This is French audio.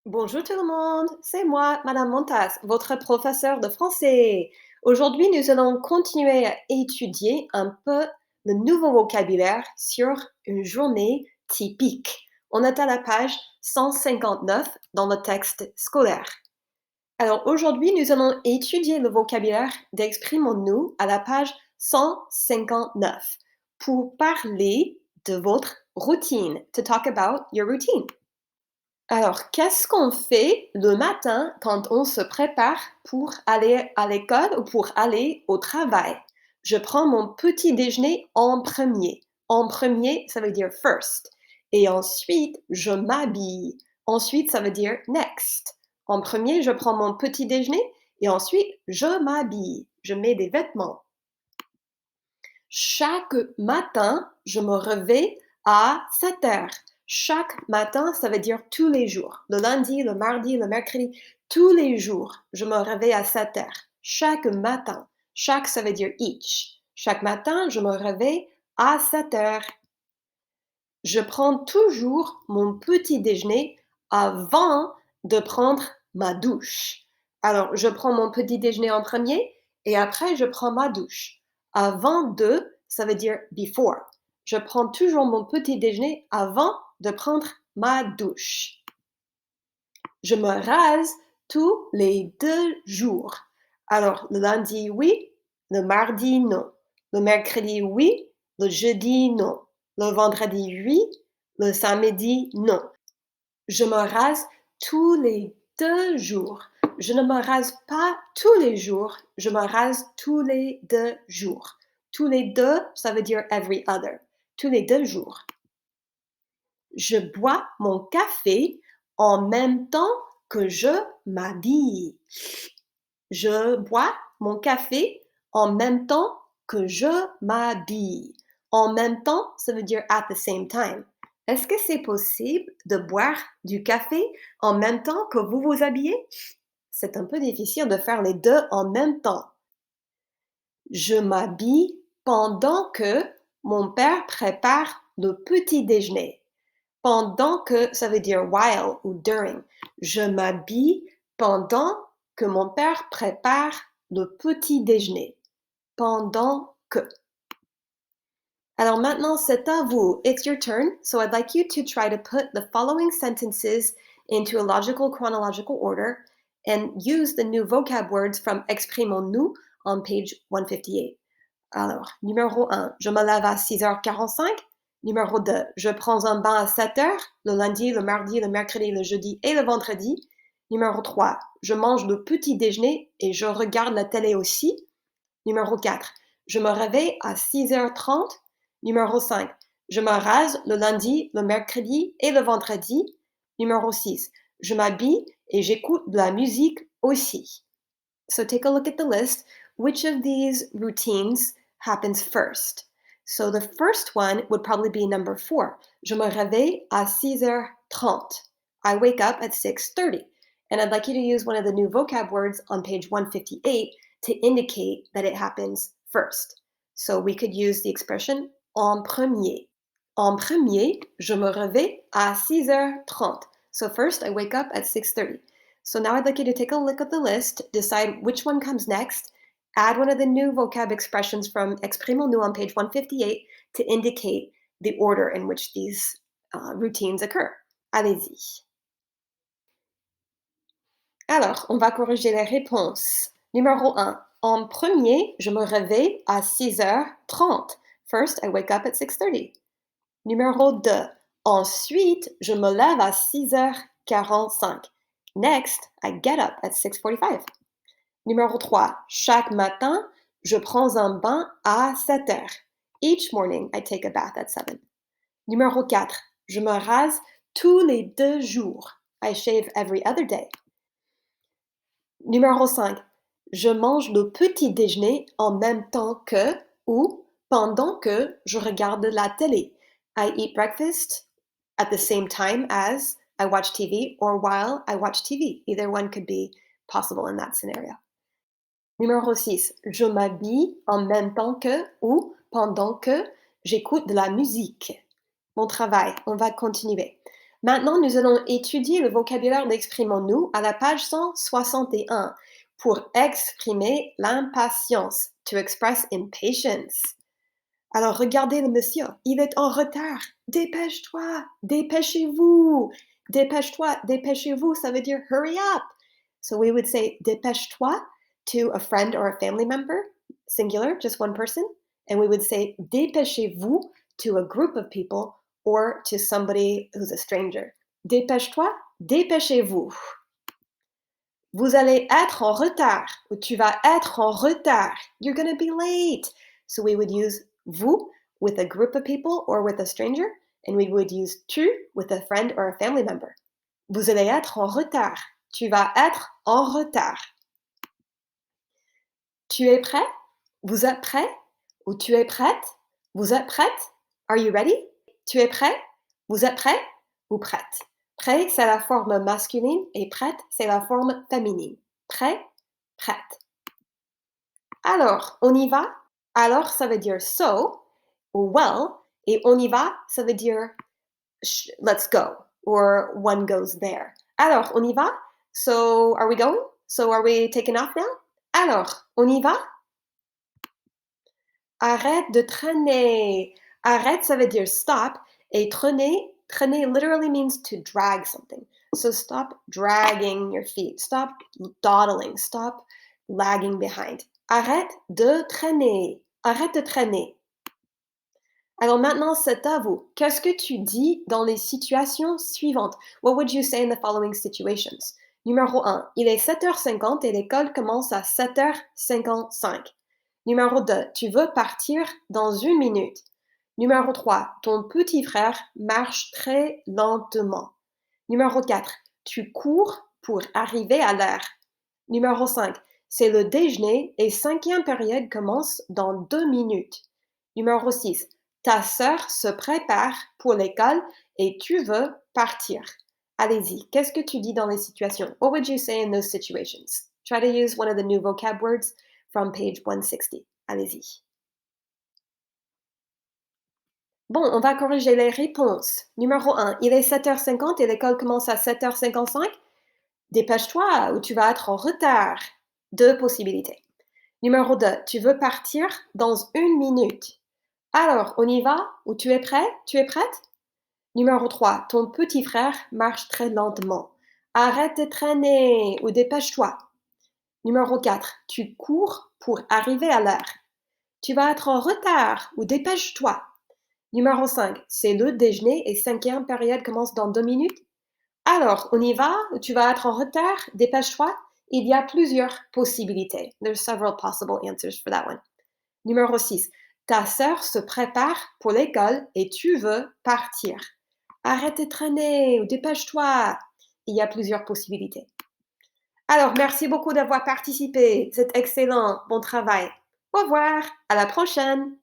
Bonjour tout le monde, c'est moi, Madame Montas, votre professeur de français. Aujourd'hui, nous allons continuer à étudier un peu le nouveau vocabulaire sur une journée typique. On est à la page 159 dans le texte scolaire. Alors aujourd'hui, nous allons étudier le vocabulaire d'Exprimons-nous à la page 159 pour parler de votre routine, to talk about your routine. Alors, qu'est-ce qu'on fait le matin quand on se prépare pour aller à l'école ou pour aller au travail? Je prends mon petit déjeuner en premier. En premier, ça veut dire first. Et ensuite, je m'habille. Ensuite, ça veut dire next. En premier, je prends mon petit déjeuner et ensuite, je m'habille. Je mets des vêtements. Chaque matin, je me réveille à 7 heures. Chaque matin, ça veut dire tous les jours. Le lundi, le mardi, le mercredi, tous les jours, je me réveille à 7 heures. Chaque matin. Chaque, ça veut dire each. Chaque matin, je me réveille à 7 heures. Je prends toujours mon petit déjeuner avant de prendre ma douche. Alors, je prends mon petit déjeuner en premier et après, je prends ma douche. Avant de, ça veut dire before. Je prends toujours mon petit déjeuner avant de prendre ma douche. Je me rase tous les 2 jours. Alors, le lundi, oui, le mardi, non. Le mercredi, oui, le jeudi, non. Le vendredi, oui, le samedi, non. Je me rase tous les 2 jours. Je ne me rase pas tous les jours, je me rase tous les 2 jours. Tous les deux, ça veut dire every other. Tous les 2 jours. Je bois mon café en même temps que je m'habille. Je bois mon café en même temps que je m'habille. En même temps, ça veut dire at the same time. Est-ce que c'est possible de boire du café en même temps que vous vous habillez? C'est un peu difficile de faire les deux en même temps. Je m'habille pendant que mon père prépare le petit déjeuner. Pendant que, ça veut dire while ou during. Je m'habille pendant que mon père prépare le petit déjeuner. Pendant que. Alors maintenant, c'est à vous. It's your turn. So I'd like you to try to put the following sentences into a logical chronological order and use the new vocab words from Exprimons-nous on page 158. Alors, numéro 1, je me lève à 6h45. Numéro 2, je prends un bain à 7 heures, le lundi, le mardi, le mercredi, le jeudi et le vendredi. Numéro 3, je mange le petit déjeuner et je regarde la télé aussi. Numéro 4, je me réveille à 6h30. Numéro 5, je me rase le lundi, le mercredi et le vendredi. Numéro 6, je m'habille et j'écoute de la musique aussi. So take a look at the list. Which of these routines happens first? So the first one would probably be number 4. Je me réveille à 6h30. I wake up at 6:30. And I'd like you to use one of the new vocab words on page 158 to indicate that it happens first. So we could use the expression en premier. En premier, je me réveille à 6h30. So first I wake up at 6:30. So now I'd like you to take a look at the list, decide which one comes next, add one of the new vocab expressions from Exprimons-nous on page 158 to indicate the order in which these routines occur. Allez-y. Alors, on va corriger les réponses. Numéro 1. En premier, je me réveille à 6h30. First, I wake up at 6:30. Numéro 2. Ensuite, je me lève à 6h45. Next, I get up at 6:45. Numéro 3. Chaque matin, je prends un bain à 7 heures. Each morning, I take a bath at 7. Numéro 4. Je me rase tous les 2 jours. I shave every other day. Numéro 5. Je mange le petit déjeuner en même temps que ou pendant que je regarde la télé. I eat breakfast at the same time as I watch TV or while I watch TV. Either one could be possible in that scenario. Numéro 6. Je m'habille en même temps que ou pendant que j'écoute de la musique. Mon travail, on va continuer. Maintenant, nous allons étudier le vocabulaire d'Exprimons-nous à la page 161 pour exprimer l'impatience, to express impatience. Alors, regardez le monsieur, il est en retard. Dépêche-toi, dépêchez-vous. Dépêche-toi, dépêchez-vous, ça veut dire hurry up. So we would say dépêche-toi to a friend or a family member, singular, just one person. And we would say dépêchez-vous to a group of people or to somebody who's a stranger. Dépêche-toi, dépêchez-vous. Vous allez être en retard ou tu vas être en retard. You're going to be late. So we would use vous with a group of people or with a stranger, and we would use tu with a friend or a family member. Vous allez être en retard. Tu vas être en retard. Tu es prêt? Vous êtes prêt? Ou tu es prête? Vous êtes prête? Are you ready? Tu es prêt? Vous êtes prêt? Ou prête? Prêt, c'est la forme masculine et prête, c'est la forme féminine. Prêt, prête. Alors, on y va? Alors, ça veut dire so ou well, et on y va, ça veut dire let's go or one goes there. Alors, on y va? So, are we going? So, are we taking off now? Alors, on y va? Arrête de traîner. Arrête, ça veut dire stop. Et traîner literally means to drag something. So stop dragging your feet. Stop dawdling. Stop lagging behind. Arrête de traîner. Arrête de traîner. Alors maintenant, c'est à vous. Qu'est-ce que tu dis dans les situations suivantes? What would you say in the following situations? Numéro 1, il est 7h50 et l'école commence à 7h55. Numéro 2, tu veux partir dans 1 minute. Numéro 3, ton petit frère marche très lentement. Numéro 4, tu cours pour arriver à l'heure. Numéro 5, c'est le déjeuner et cinquième période commence dans 2 minutes. Numéro 6, ta sœur se prépare pour l'école et tu veux partir. Allez-y, qu'est-ce que tu dis dans les situations? What would you say in those situations? Try to use one of the new vocab words from page 160. Allez-y. Bon, on va corriger les réponses. Numéro 1, il est 7h50 et l'école commence à 7h55. Dépêche-toi ou tu vas être en retard. 2 possibilités. Numéro 2, tu veux partir dans 1 minute. Alors, on y va? Ou tu es prêt? Tu es prête? Numéro 3, ton petit frère marche très lentement. Arrête de traîner ou dépêche-toi. Numéro 4, tu cours pour arriver à l'heure. Tu vas être en retard ou dépêche-toi. Numéro 5, c'est le déjeuner et cinquième période commence dans 2 minutes. Alors, on y va ou tu vas être en retard? Dépêche-toi. Il y a plusieurs possibilités. There's several possible answers for that one. Numéro 6, ta sœur se prépare pour l'école et tu veux partir. Arrête de traîner ou dépêche-toi. Il y a plusieurs possibilités. Alors, merci beaucoup d'avoir participé. C'est excellent. Bon travail. Au revoir. À la prochaine.